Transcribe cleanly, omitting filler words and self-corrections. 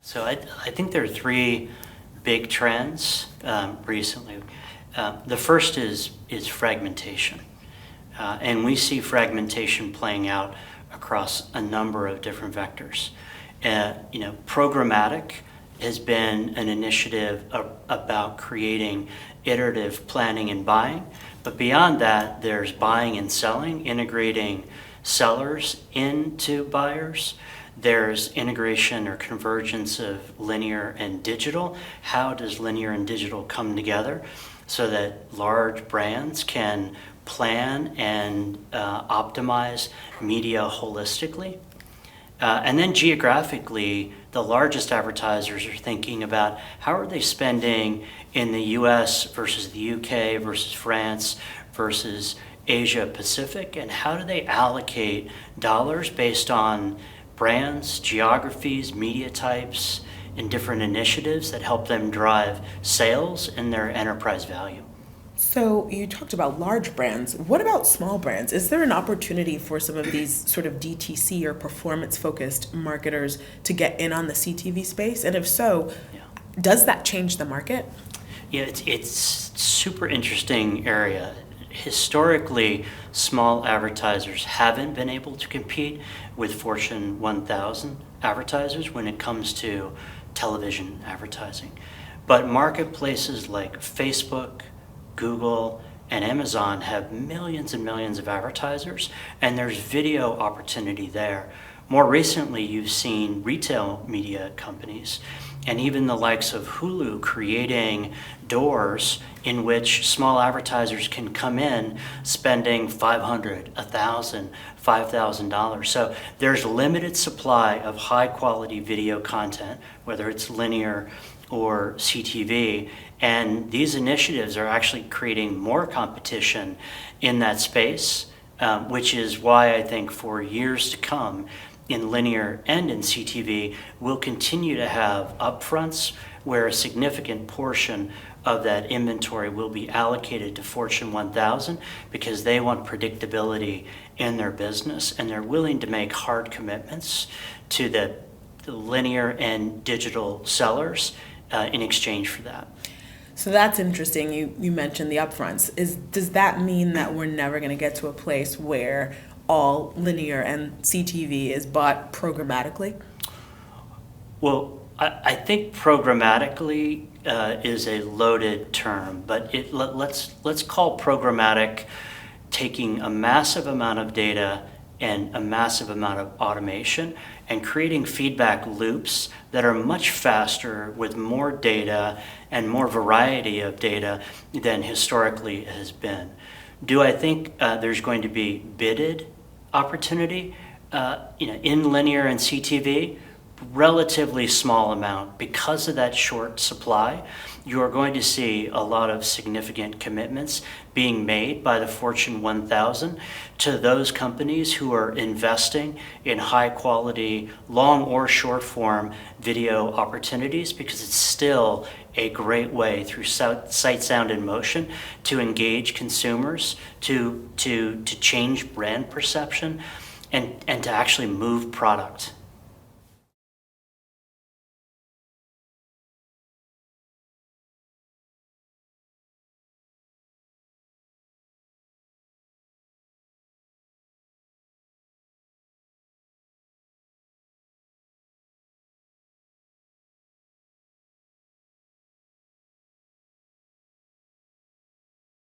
So I think there are three big trends recently. The first is fragmentation. And we see fragmentation playing out across a number of different vectors. Programmatic has been an initiative about creating iterative planning and buying. But beyond that, there's buying and selling, integrating sellers into buyers. There's integration or convergence of linear and digital. How does linear and digital come together so that large brands can plan and optimize media holistically? And then geographically, the largest advertisers are thinking about how are they spending in the US versus the UK versus France versus Asia Pacific, and how do they allocate dollars based on brands, geographies, media types, and different initiatives that help them drive sales and their enterprise value. So you talked about large brands. What about small brands? Is there an opportunity for some of these sort of DTC or performance-focused marketers to get in on the CTV space? And if so, does that change the market? Yeah, it's super interesting area. Historically, small advertisers haven't been able to compete with Fortune 1000 advertisers when it comes to television advertising. But marketplaces like Facebook, Google, and Amazon have millions and millions of advertisers, and there's video opportunity there. More recently, you've seen retail media companies and even the likes of Hulu creating doors in which small advertisers can come in spending $500, $1,000, $5,000. So there's limited supply of high quality video content, whether it's linear or CTV, and these initiatives are actually creating more competition in that space, which is why I think for years to come in linear and in CTV, we'll continue to have upfronts where a significant portion of that inventory will be allocated to Fortune 1000 because they want predictability in their business and they're willing to make hard commitments to the linear and digital sellers in exchange for that. So that's interesting. You mentioned the upfronts. Does that mean that we're never going to get to a place where all linear and CTV is bought programmatically? Well, I think programmatically is a loaded term, but let's call programmatic taking a massive amount of data and a massive amount of automation and creating feedback loops that are much faster with more data and more variety of data than historically has been. Do I think there's going to be bidded opportunity in linear and CTV? Relatively small amount. Because of that short supply, you are going to see a lot of significant commitments being made by the Fortune 1000 to those companies who are investing in high quality, long or short form video opportunities, because it's still a great way through sight, sound, and motion to engage consumers, to change brand perception, and to actually move product.